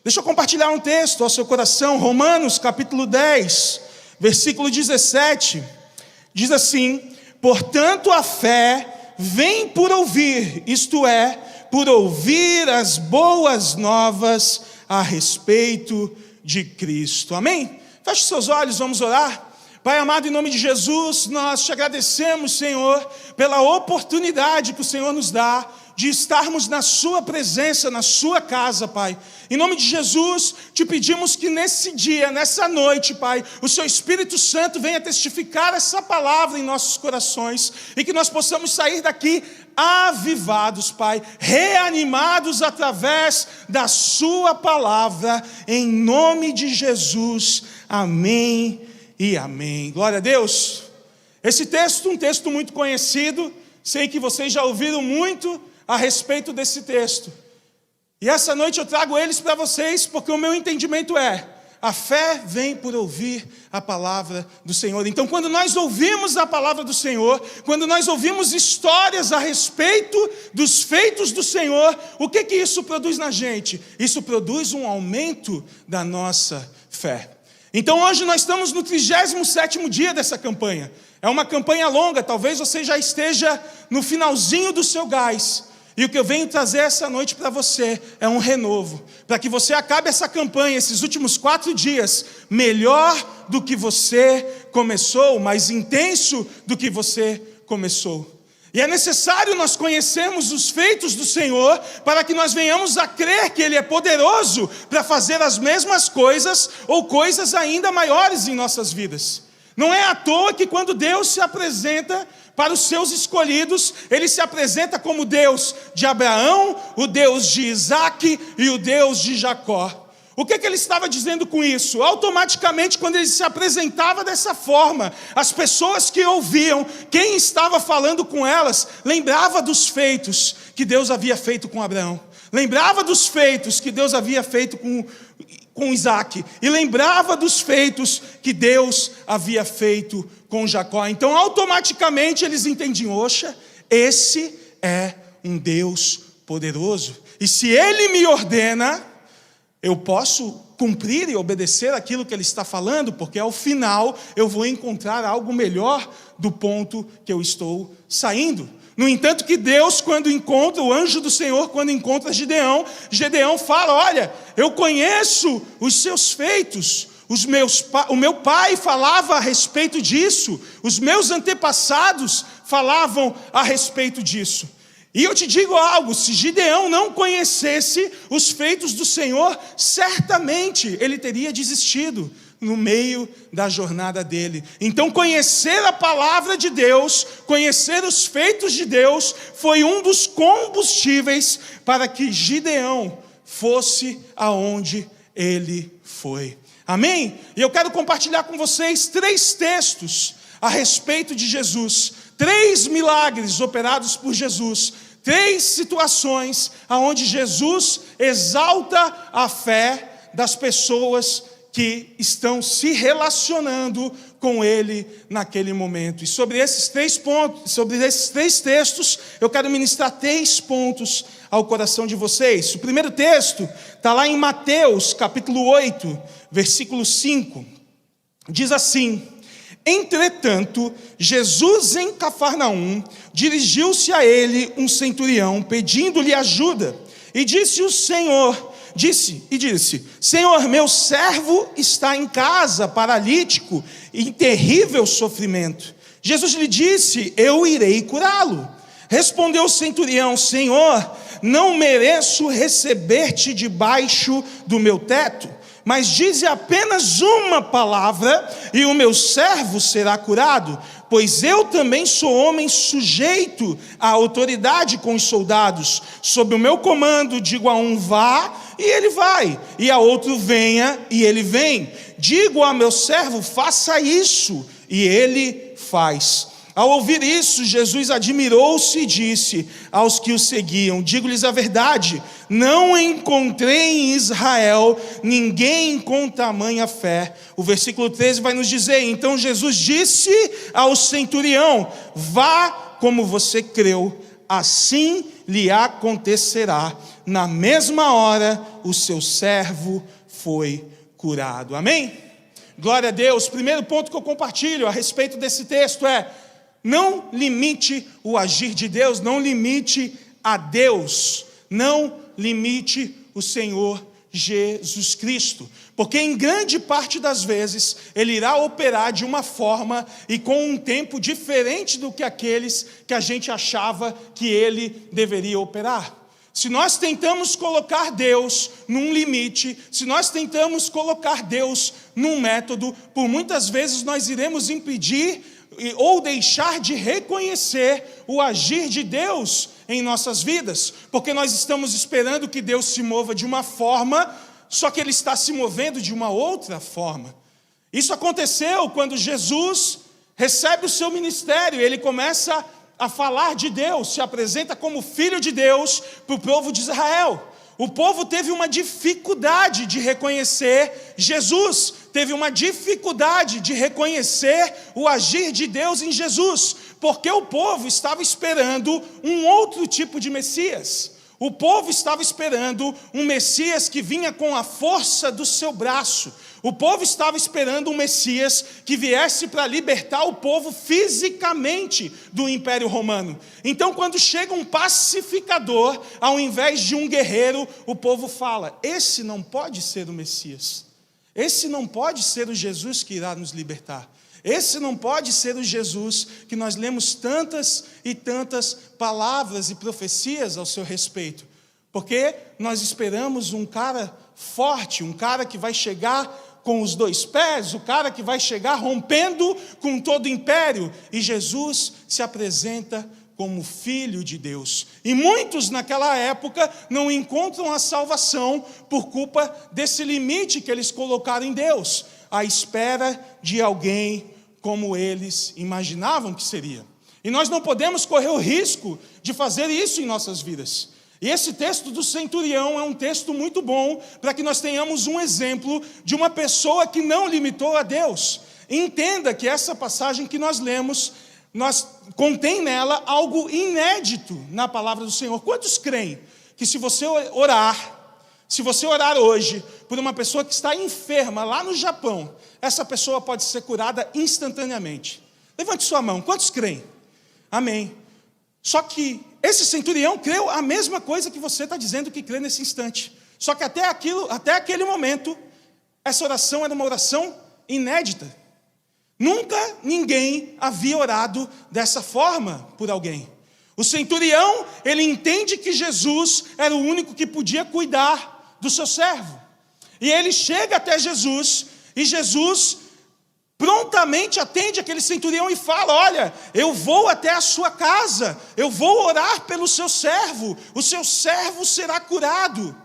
Deixa eu compartilhar um texto ao seu coração, Romanos capítulo 10, versículo 17, diz assim: portanto a fé vem por ouvir, isto é, por ouvir as boas novas a respeito de Cristo. Amém? Feche seus olhos, vamos orar. Pai amado, em nome de Jesus, nós te agradecemos, Senhor, pela oportunidade que o Senhor nos dá de estarmos na sua presença, na sua casa, Pai. Em nome de Jesus, te pedimos que nesse dia, nessa noite, Pai, o seu Espírito Santo venha testificar essa palavra em nossos corações e que nós possamos sair daqui avivados, Pai, reanimados através da sua palavra, em nome de Jesus. Amém e amém. Glória a Deus. Esse texto, um texto muito conhecido, sei que vocês já ouviram muito a respeito desse texto. E essa noite eu trago eles para vocês, porque o meu entendimento é: a fé vem por ouvir a palavra do Senhor. Então, quando nós ouvimos a palavra do Senhor, quando nós ouvimos histórias a respeito dos feitos do Senhor, o que isso produz na gente? Isso produz um aumento da nossa fé. Então hoje nós estamos no 37º dia dessa campanha. É uma campanha longa, talvez você já esteja no finalzinho do seu gás. E o que eu venho trazer essa noite para você é um renovo, para que você acabe essa campanha, esses últimos 4 dias, melhor do que você começou, mais intenso do que você começou. E é necessário nós conhecermos os feitos do Senhor, para que nós venhamos a crer que Ele é poderoso para fazer as mesmas coisas, ou coisas ainda maiores em nossas vidas. Não é à toa que quando Deus se apresenta para os seus escolhidos, Ele se apresenta como Deus de Abraão, o Deus de Isaac e o Deus de Jacó. O que Ele estava dizendo com isso? Automaticamente, quando Ele se apresentava dessa forma, as pessoas que ouviam, quem estava falando com elas, lembrava dos feitos que Deus havia feito com Abraão, lembrava dos feitos que Deus havia feito com Isaac, e lembrava dos feitos que Deus havia feito com Jacó. Então automaticamente eles entendiam: oxa, esse é um Deus poderoso, e se Ele me ordena, eu posso cumprir e obedecer aquilo que Ele está falando, porque ao final eu vou encontrar algo melhor do ponto que eu estou saindo. No entanto que Deus, quando encontra, o anjo do Senhor, quando encontra Gideão, Gideão fala: olha, eu conheço os seus feitos, o meu pai falava a respeito disso, os meus antepassados falavam a respeito disso. E eu te digo algo: se Gideão não conhecesse os feitos do Senhor, certamente ele teria desistido no meio da jornada dele. Então conhecer a palavra de Deus, conhecer os feitos de Deus, foi um dos combustíveis para que Gideão fosse aonde ele foi. Amém? E eu quero compartilhar com vocês 3 textos a respeito de Jesus, 3 milagres operados por Jesus, 3 situações onde Jesus exalta a fé das pessoas que estão se relacionando com Ele naquele momento. E sobre esses 3 pontos, sobre esses 3 textos, eu quero ministrar 3 pontos ao coração de vocês. O primeiro texto está lá em Mateus, capítulo 8, versículo 5. Diz assim: entretanto, Jesus em Cafarnaum, dirigiu-se a ele um centurião, pedindo-lhe ajuda, e disse: Senhor, meu servo está em casa, paralítico, em terrível sofrimento. Jesus lhe disse: eu irei curá-lo. Respondeu o centurião: Senhor, não mereço receber-te debaixo do meu teto, mas dize apenas uma palavra, e o meu servo será curado, pois eu também sou homem sujeito à autoridade com os soldados. Sob o meu comando digo a um: vá, e ele vai, e a outro: venha, e ele vem. Digo a meu servo: faça isso, e ele faz. Ao ouvir isso, Jesus admirou-se e disse aos que o seguiam: digo-lhes a verdade, não encontrei em Israel ninguém com tamanha fé. O versículo 13 vai nos dizer: então Jesus disse ao centurião: vá como você creu, assim lhe acontecerá. na mesma hora o seu servo foi curado. Amém? Glória a Deus. Primeiro ponto que eu compartilho a respeito desse texto é: não limite o agir de Deus, não limite a Deus, não limite o Senhor Jesus Cristo, porque em grande parte das vezes Ele irá operar de uma forma e com um tempo diferente do que aqueles que a gente achava que Ele deveria operar. Se nós tentamos colocar Deus num limite, se nós tentamos colocar Deus num método, por muitas vezes nós iremos impedir ou deixar de reconhecer o agir de Deus em nossas vidas, porque nós estamos esperando que Deus se mova de uma forma, só que Ele está se movendo de uma outra forma. Isso aconteceu quando Jesus recebe o seu ministério, Ele começa a falar de Deus, se apresenta como Filho de Deus para o povo de Israel. O povo teve uma dificuldade de reconhecer Jesus, teve uma dificuldade de reconhecer o agir de Deus em Jesus, porque o povo estava esperando um outro tipo de Messias. O povo estava esperando um Messias que vinha com a força do seu braço. O povo estava esperando um Messias que viesse para libertar o povo fisicamente do Império Romano. Então, quando chega um pacificador, ao invés de um guerreiro, o povo fala: esse não pode ser o Messias. Esse não pode ser o Jesus que irá nos libertar. Esse não pode ser o Jesus que nós lemos tantas e tantas palavras e profecias ao seu respeito. Porque nós esperamos um cara forte, um cara que vai chegar com os dois pés, o cara que vai chegar rompendo com todo o império. E Jesus se apresenta como Filho de Deus. E muitos naquela época não encontram a salvação por culpa desse limite que eles colocaram em Deus, à espera de alguém como eles imaginavam que seria. E nós não podemos correr o risco de fazer isso em nossas vidas. E esse texto do centurião é um texto muito bom para que nós tenhamos um exemplo de uma pessoa que não limitou a Deus. Entenda que essa passagem que nós lemos, contém nela algo inédito na palavra do Senhor. Quantos creem que se você orar hoje por uma pessoa que está enferma lá no Japão, essa pessoa pode ser curada instantaneamente? Levante sua mão. Quantos creem? Amém. Só que esse centurião creu a mesma coisa que você está dizendo que crê nesse instante. Só que até aquele momento, essa oração era uma oração inédita. Nunca ninguém havia orado dessa forma por alguém. O centurião, ele entende que Jesus era o único que podia cuidar do seu servo. E ele chega até Jesus, e Jesus prontamente atende aquele centurião e fala: olha, eu vou até a sua casa, eu vou orar pelo seu servo, o seu servo será curado.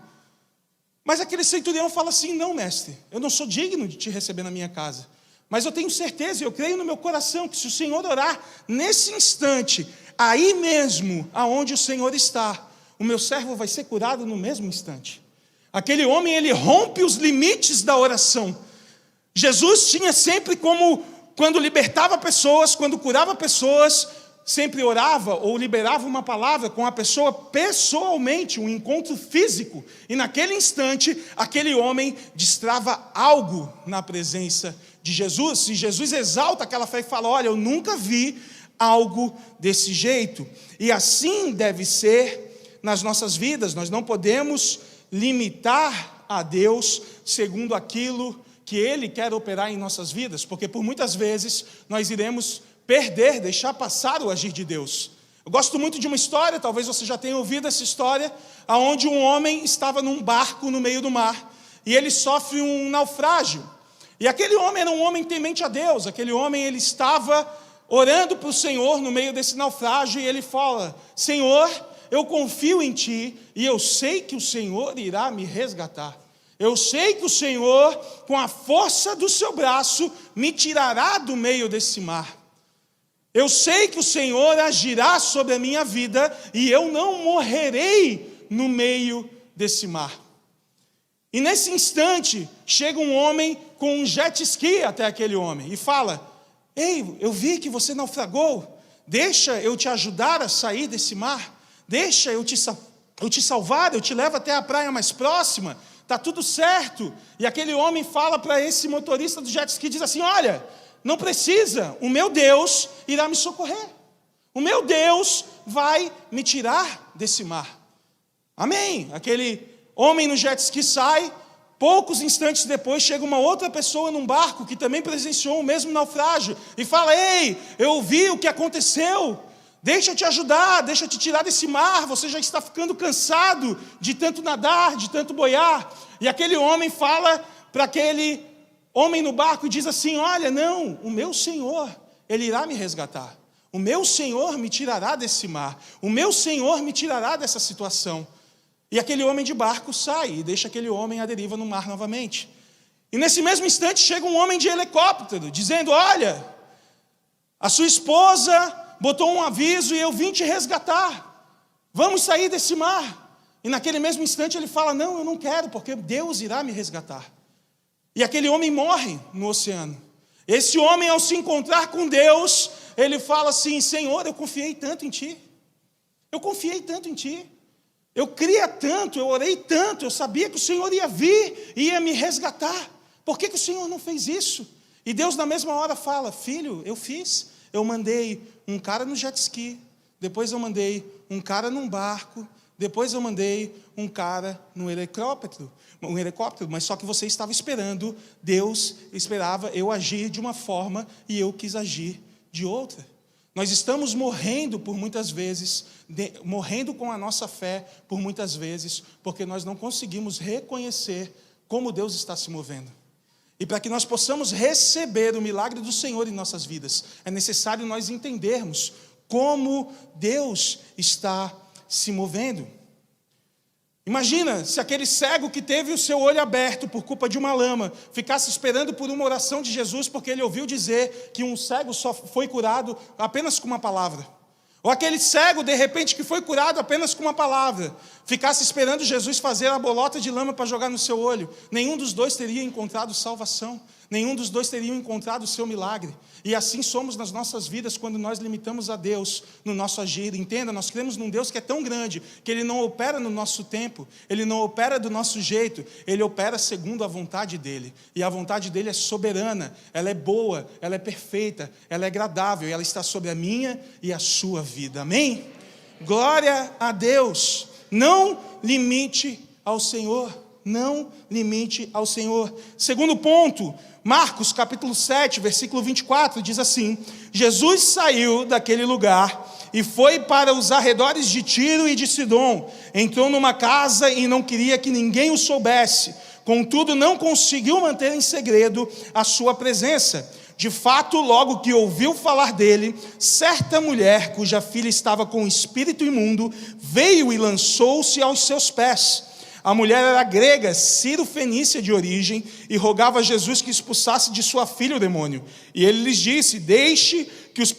Mas aquele centurião fala assim: não, mestre, eu não sou digno de te receber na minha casa, mas eu tenho certeza, eu creio no meu coração, que se o Senhor orar nesse instante, aí mesmo aonde o Senhor está, o meu servo vai ser curado no mesmo instante. Aquele homem, ele rompe os limites da oração. Jesus tinha sempre como, quando libertava pessoas, quando curava pessoas, sempre orava ou liberava uma palavra com a pessoa pessoalmente, um encontro físico. E naquele instante, aquele homem destrava algo na presença de Jesus. E Jesus exalta aquela fé e fala: olha, eu nunca vi algo desse jeito. E assim deve ser nas nossas vidas. Nós não podemos limitar a Deus segundo aquilo que Ele quer operar em nossas vidas, porque por muitas vezes nós iremos deixar passar o agir de Deus. Eu gosto muito de uma história, talvez você já tenha ouvido essa história, onde um homem estava num barco no meio do mar, e ele sofre um naufrágio. E aquele homem era um homem temente a Deus, aquele homem, ele estava orando para o Senhor no meio desse naufrágio, e ele fala: Senhor, eu confio em Ti, e eu sei que o Senhor irá me resgatar. Eu sei que o Senhor, com a força do seu braço, me tirará do meio desse mar. Eu sei que o Senhor agirá sobre a minha vida, e eu não morrerei no meio desse mar. E nesse instante, chega um homem com um jet ski até aquele homem, e fala: ei, eu vi que você naufragou, deixa eu te ajudar a sair desse mar, deixa eu te eu te salvar, eu te levo até a praia mais próxima, está tudo certo. E aquele homem fala para esse motorista do jet ski, diz assim: olha, não precisa, o meu Deus irá me socorrer. O meu Deus vai me tirar desse mar. Amém. Aquele homem no jet ski sai, poucos instantes depois chega uma outra pessoa num barco que também presenciou o mesmo naufrágio e fala: ei, eu vi o que aconteceu, deixa eu te ajudar, deixa eu te tirar desse mar, você já está ficando cansado de tanto nadar, de tanto boiar. E aquele homem fala para aquele homem no barco e diz assim: olha, não, o meu Senhor, Ele irá me resgatar, o meu Senhor me tirará desse mar, o meu Senhor me tirará dessa situação. E aquele homem de barco sai e deixa aquele homem à deriva no mar novamente. E nesse mesmo instante chega um homem de helicóptero, dizendo: olha, a sua esposa botou um aviso e eu vim te resgatar, vamos sair desse mar. E naquele mesmo instante ele fala: não, eu não quero, porque Deus irá me resgatar. E aquele homem morre no oceano. Esse homem, ao se encontrar com Deus, ele fala assim: Senhor, eu confiei tanto em Ti, eu confiei tanto em Ti, eu cria tanto, eu orei tanto, eu sabia que o Senhor ia vir e ia me resgatar, por que o Senhor não fez isso? E Deus na mesma hora fala: filho, eu fiz, eu mandei um cara no jet ski, depois eu mandei um cara num barco, depois eu mandei um cara no helicóptero, mas só que você estava esperando, Deus esperava eu agir de uma forma e eu quis agir de outra. Nós estamos morrendo por muitas vezes, morrendo com a nossa fé por muitas vezes, porque nós não conseguimos reconhecer como Deus está se movendo. E para que nós possamos receber o milagre do Senhor em nossas vidas, é necessário nós entendermos como Deus está se movendo. Imagina se aquele cego que teve o seu olho aberto por culpa de uma lama ficasse esperando por uma oração de Jesus, porque ele ouviu dizer que um cego só foi curado apenas com uma palavra. Ou aquele cego, de repente, que foi curado apenas com uma palavra, ficasse esperando Jesus fazer a bolota de lama para jogar no seu olho. Nenhum dos dois teria encontrado salvação, nenhum dos dois teria encontrado o seu milagre. E assim somos nas nossas vidas quando nós limitamos a Deus no nosso agir. Entenda, nós cremos num Deus que é tão grande que Ele não opera no nosso tempo, Ele não opera do nosso jeito, Ele opera segundo a vontade dEle. E a vontade dEle é soberana, ela é boa, ela é perfeita, ela é agradável, e ela está sobre a minha e a sua vida. Amém? Glória a Deus. Não limite ao Senhor, não limite ao Senhor. Segundo ponto, Marcos capítulo 7, versículo 24, diz assim: Jesus saiu daquele lugar e foi para os arredores de Tiro e de Sidom. Entrou numa casa e não queria que ninguém o soubesse. Contudo, não conseguiu manter em segredo a sua presença. De fato, logo que ouviu falar dele, certa mulher, cuja filha estava com um espírito imundo, veio e lançou-se aos seus pés. A mulher era grega, Ciro-fenícia de origem, e rogava a Jesus que expulsasse de sua filha o demônio. E ele lhes disse: deixe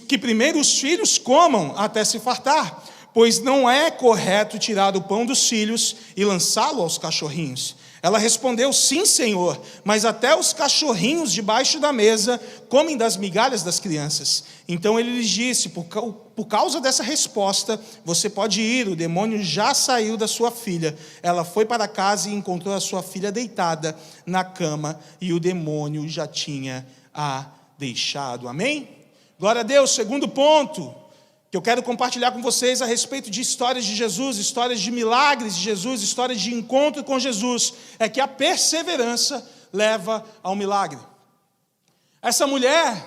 que primeiro os filhos comam até se fartar, pois não é correto tirar o pão dos filhos e lançá-lo aos cachorrinhos. Ela respondeu: sim, Senhor, mas até os cachorrinhos debaixo da mesa comem das migalhas das crianças. Então ele lhes disse: por causa dessa resposta, você pode ir, o demônio já saiu da sua filha. Ela foi para casa e encontrou a sua filha deitada na cama, e o demônio já tinha a deixado. Amém? Glória a Deus. Segundo ponto que eu quero compartilhar com vocês a respeito de histórias de Jesus, histórias de milagres de Jesus, histórias de encontro com Jesus, é que a perseverança leva ao milagre. Essa mulher,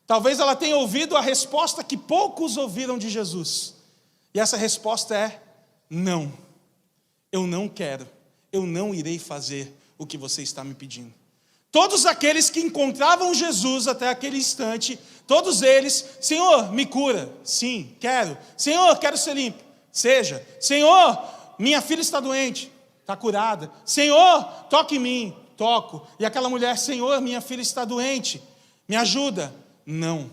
talvez ela tenha ouvido a resposta que poucos ouviram de Jesus, e essa resposta é: não, eu não quero, eu não irei fazer o que você está me pedindo. Todos aqueles que encontravam Jesus até aquele instante, todos eles: Senhor, me cura. Sim, quero. Senhor, quero ser limpo. Seja. Senhor, minha filha está doente. Está curada. Senhor, toque em mim. Toco. E aquela mulher: Senhor, minha filha está doente. Me ajuda. Não.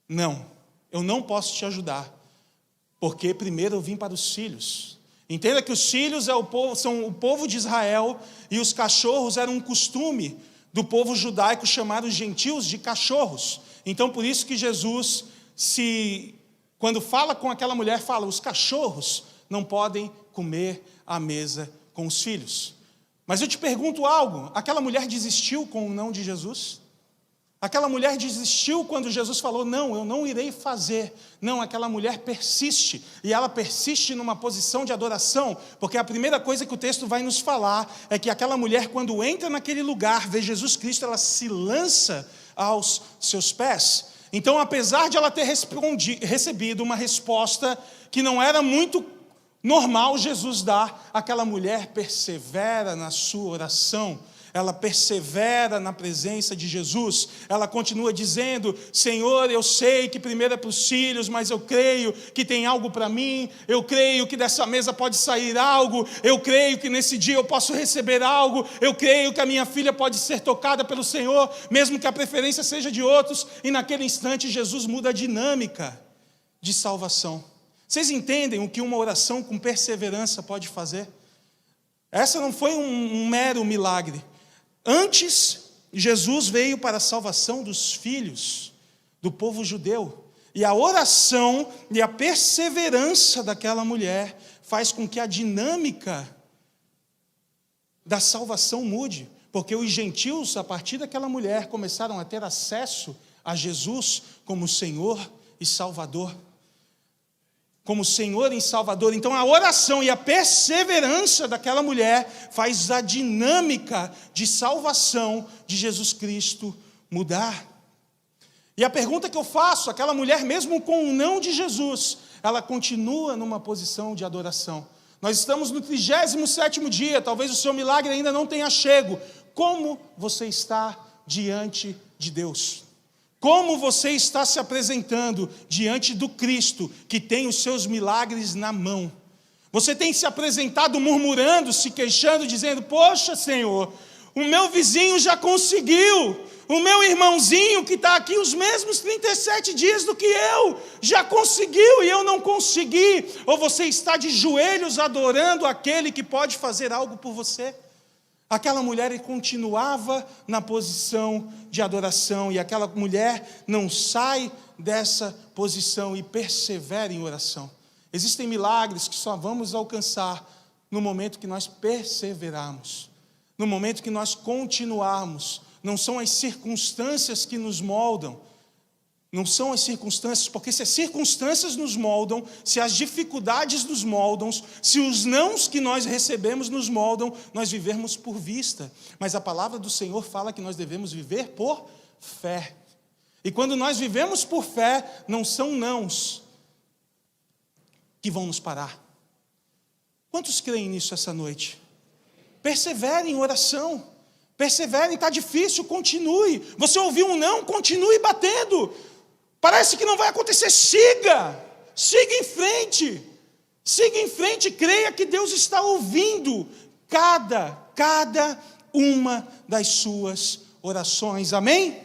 Não. Eu não posso te ajudar. Porque primeiro eu vim para os filhos. Entenda que os filhos são o povo de Israel, e os cachorros eram um costume do povo judaico chamar os gentios de cachorros. Então, por isso que Jesus, quando fala com aquela mulher, fala: os cachorros não podem comer à mesa com os filhos. Mas eu te pergunto algo, aquela mulher desistiu com o não de Jesus? Aquela mulher desistiu quando Jesus falou, não, eu não irei fazer. Não, aquela mulher persiste, e ela persiste numa posição de adoração, porque a primeira coisa que o texto vai nos falar é que aquela mulher, quando entra naquele lugar, vê Jesus Cristo, ela se lança aos seus pés. Então, apesar de ela ter recebido uma resposta que não era muito normal Jesus dar, aquela mulher persevera na sua oração, ela persevera na presença de Jesus, ela continua dizendo, Senhor, eu sei que primeiro é para os filhos, mas eu creio que tem algo para mim, eu creio que dessa mesa pode sair algo, eu creio que nesse dia eu posso receber algo, eu creio que a minha filha pode ser tocada pelo Senhor, mesmo que a preferência seja de outros, e naquele instante Jesus muda a dinâmica de salvação. Vocês entendem o que uma oração com perseverança pode fazer? Essa não foi um mero milagre. Antes, Jesus veio para a salvação dos filhos do povo judeu. E a oração e a perseverança daquela mulher faz com que a dinâmica da salvação mude. Porque os gentios, a partir daquela mulher, começaram a ter acesso a Jesus como Senhor e Salvador. Como Senhor e Salvador. Então a oração e a perseverança daquela mulher faz a dinâmica de salvação de Jesus Cristo mudar. E a pergunta que eu faço, aquela mulher mesmo com o não de Jesus, ela continua numa posição de adoração. Nós estamos no 37º dia, talvez o seu milagre ainda não tenha chego. Como você está diante de Deus? Como você está se apresentando diante do Cristo, que tem os seus milagres na mão? Você tem se apresentado murmurando, se queixando, dizendo, poxa Senhor, o meu vizinho já conseguiu, o meu irmãozinho que está aqui os mesmos 37 dias do que eu, já conseguiu e eu não consegui. Ou você está de joelhos adorando aquele que pode fazer algo por você? Aquela mulher continuava na posição de adoração, e aquela mulher não sai dessa posição e persevera em oração. Existem milagres que só vamos alcançar no momento que nós perseverarmos, no momento que nós continuarmos. Não são as circunstâncias que nos moldam, não são as circunstâncias, porque se as circunstâncias nos moldam, se as dificuldades nos moldam, se os nãos que nós recebemos nos moldam, nós vivemos por vista. Mas a palavra do Senhor fala que nós devemos viver por fé. E quando nós vivemos por fé, não são nãos que vão nos parar. Quantos creem nisso essa noite? Perseverem em oração. Perseverem, está difícil, continue. Você ouviu um não, continue batendo. Parece que não vai acontecer, siga em frente, creia que Deus está ouvindo cada uma das suas orações, amém?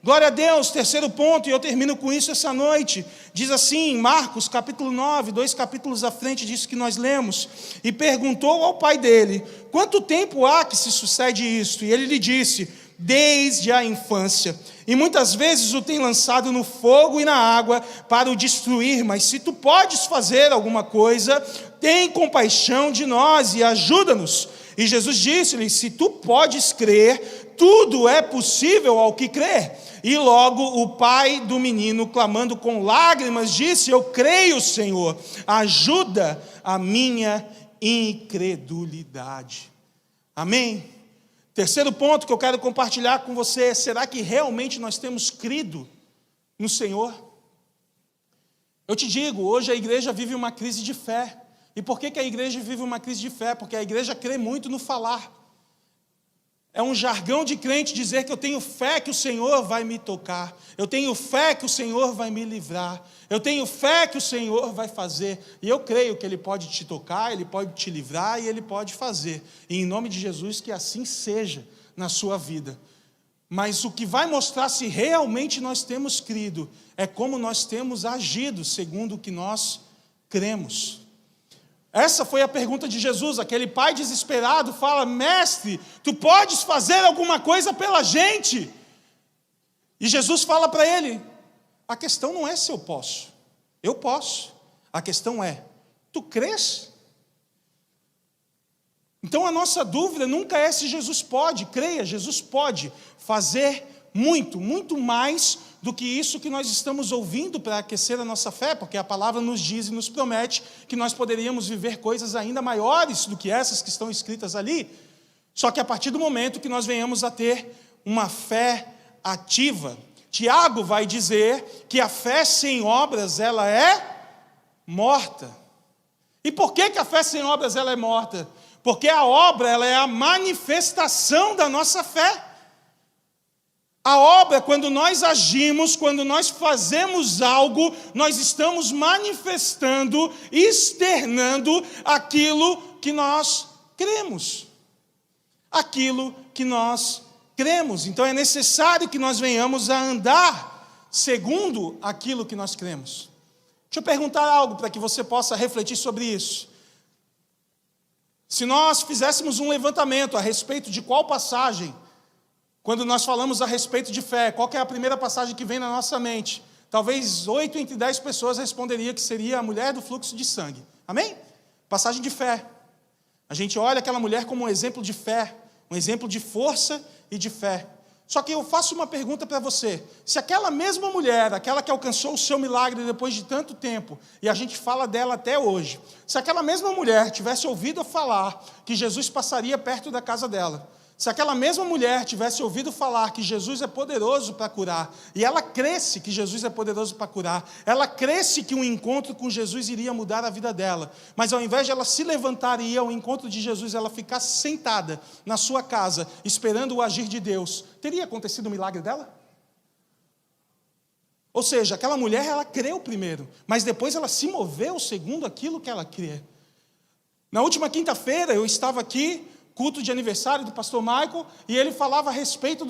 Glória a Deus. Terceiro ponto, e eu termino com isso essa noite, diz assim, Marcos capítulo 9, 2 capítulos à frente disso que nós lemos, e perguntou ao pai dele, quanto tempo há que se sucede isto? E ele lhe disse, desde a infância, e muitas vezes o tem lançado no fogo e na água para o destruir, mas se tu podes fazer alguma coisa, tem compaixão de nós e ajuda-nos. E Jesus disse-lhe, se tu podes crer, tudo é possível ao que crê. E logo o pai do menino, clamando com lágrimas, disse, eu creio, Senhor, ajuda a minha incredulidade. Amém? Terceiro ponto que eu quero compartilhar com você é, será que realmente nós temos crido no Senhor? Eu te digo, hoje a igreja vive uma crise de fé. E por que a igreja vive uma crise de fé? Porque a igreja crê muito no falar. É um jargão de crente dizer que eu tenho fé que o Senhor vai me tocar, eu tenho fé que o Senhor vai me livrar, eu tenho fé que o Senhor vai fazer, e eu creio que Ele pode te tocar, Ele pode te livrar e Ele pode fazer, e em nome de Jesus que assim seja na sua vida. Mas o que vai mostrar se realmente nós temos crido, é como nós temos agido segundo o que nós cremos. Essa foi a pergunta de Jesus, aquele pai desesperado fala, mestre, tu podes fazer alguma coisa pela gente? E Jesus fala para ele, a questão não é se eu posso, a questão é, Tu crês? Então a nossa dúvida nunca é se Jesus pode. Creia, Jesus pode fazer muito, muito mais do que isso que nós estamos ouvindo para aquecer a nossa fé, porque a palavra nos diz e nos promete que nós poderíamos viver coisas ainda maiores do que essas que estão escritas ali. Só que a partir do momento que nós venhamos a ter uma fé ativa, Tiago vai dizer que a fé sem obras, ela é morta. E por que a fé sem obras, ela é morta? Porque a obra, ela é a manifestação da nossa fé. A obra, quando nós agimos, quando nós fazemos algo, nós estamos manifestando, externando aquilo que nós cremos. Aquilo que nós cremos. Então é necessário que nós venhamos a andar segundo aquilo que nós cremos. Deixa eu perguntar algo para que você possa refletir sobre isso. Se nós fizéssemos um levantamento a respeito de qual passagem, quando nós falamos a respeito de fé, qual que é a primeira passagem que vem na nossa mente? Talvez 8 entre 10 pessoas responderiam que seria a mulher do fluxo de sangue. Amém? Passagem de fé. A gente olha aquela mulher como um exemplo de fé, um exemplo de força e de fé. Só que eu faço uma pergunta para você. Se aquela mesma mulher, aquela que alcançou o seu milagre depois de tanto tempo, e a gente fala dela até hoje, se aquela mesma mulher tivesse ouvido falar que Jesus passaria perto da casa dela, se aquela mesma mulher tivesse ouvido falar que Jesus é poderoso para curar, e ela cresce que Jesus é poderoso para curar, ela cresce que um encontro com Jesus iria mudar a vida dela, mas ao invés de ela se levantar e ir ao encontro de Jesus, ela ficasse sentada na sua casa, esperando o agir de Deus, teria acontecido o milagre dela? Ou seja, aquela mulher, ela creu primeiro, mas depois ela se moveu segundo aquilo que ela crê. Na última quinta-feira, eu estava aqui, culto de aniversário do pastor Michael, e ele falava a respeito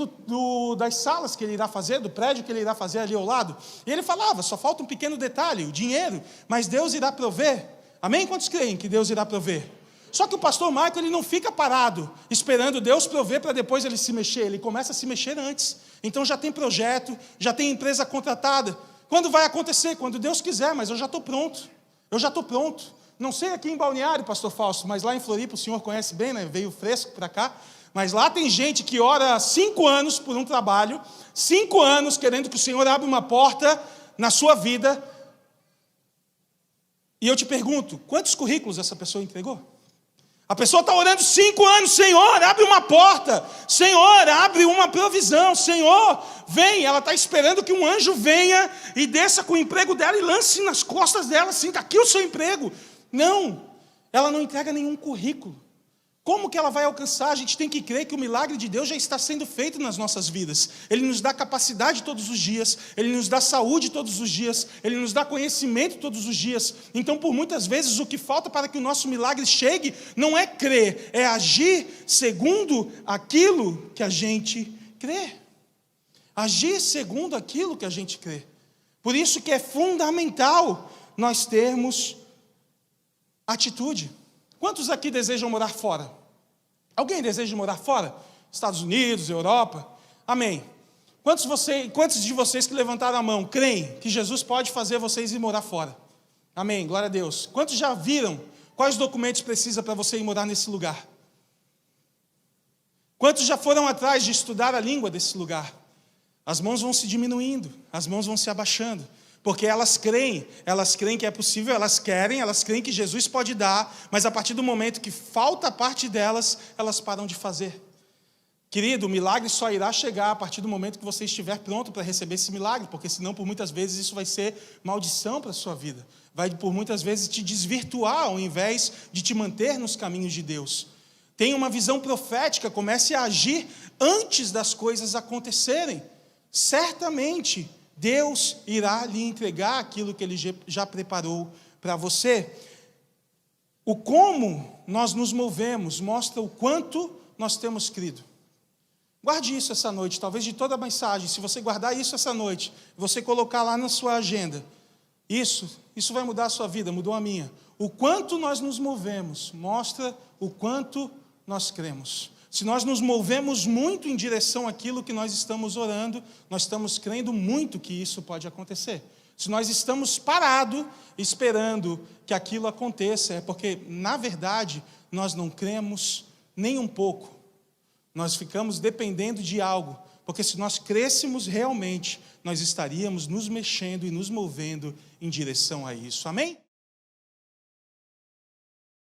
das salas que ele irá fazer, do prédio que ele irá fazer ali ao lado. E ele falava, só falta um pequeno detalhe, o dinheiro, mas Deus irá prover. Amém? Quantos creem que Deus irá prover? Só que o pastor Michael, ele não fica parado, esperando Deus prover para depois ele se mexer, ele começa a se mexer antes. Então já tem projeto, já tem empresa contratada. Quando vai acontecer? Quando Deus quiser, mas eu já estou pronto. Eu já estou pronto. Não sei aqui em Balneário, pastor Fausto, mas lá em Floripa o senhor conhece bem, né? Veio fresco para cá. Mas lá tem gente que ora 5 anos por um trabalho, 5 anos querendo que o Senhor abra uma porta na sua vida. E eu te pergunto, quantos currículos essa pessoa entregou? A pessoa está orando 5 anos, Senhor, abre uma porta, Senhor, abre uma provisão, Senhor, vem. Ela está esperando que um anjo venha e desça com o emprego dela e lance nas costas dela, assim, está aqui o seu emprego. Não, ela não entrega nenhum currículo. Como que ela vai alcançar? A gente tem que crer que o milagre de Deus já está sendo feito nas nossas vidas. Ele nos dá capacidade todos os dias, Ele nos dá saúde todos os dias, Ele nos dá conhecimento todos os dias. Então, por muitas vezes, o que falta para que o nosso milagre chegue não é crer, é agir segundo aquilo que a gente crê. Agir segundo aquilo que a gente crê. Por isso que é fundamental nós termos atitude. Quantos aqui desejam morar fora? Alguém deseja morar fora? Estados Unidos, Europa? Amém. Quantos de vocês que levantaram a mão creem que Jesus pode fazer vocês ir morar fora? Amém, glória a Deus. Quantos já viram quais documentos precisa para você ir morar nesse lugar? Quantos já foram atrás de estudar a língua desse lugar? As mãos vão se diminuindo, as mãos vão se abaixando. Porque elas creem que é possível, elas creem que Jesus pode dar, mas a partir do momento que falta a parte delas, elas param de fazer. Querido, o milagre só irá chegar a partir do momento que você estiver pronto para receber esse milagre, porque senão por muitas vezes isso vai ser maldição para a sua vida, vai por muitas vezes te desvirtuar ao invés de te manter nos caminhos de Deus. Tenha uma visão profética, comece a agir antes das coisas acontecerem. Certamente Deus irá lhe entregar aquilo que Ele já preparou para você. O como nós nos movemos mostra o quanto nós temos crido. Guarde isso essa noite, talvez de toda a mensagem, se você guardar isso essa noite, você colocar lá na sua agenda, isso vai mudar a sua vida, mudou a minha. O quanto nós nos movemos mostra o quanto nós cremos. Se nós nos movemos muito em direção àquilo que nós estamos orando, nós estamos crendo muito que isso pode acontecer. Se nós estamos parados esperando que aquilo aconteça, é porque, na verdade, nós não cremos nem um pouco. Nós ficamos dependendo de algo, porque se nós crêssemos realmente, nós estaríamos nos mexendo e nos movendo em direção a isso. Amém?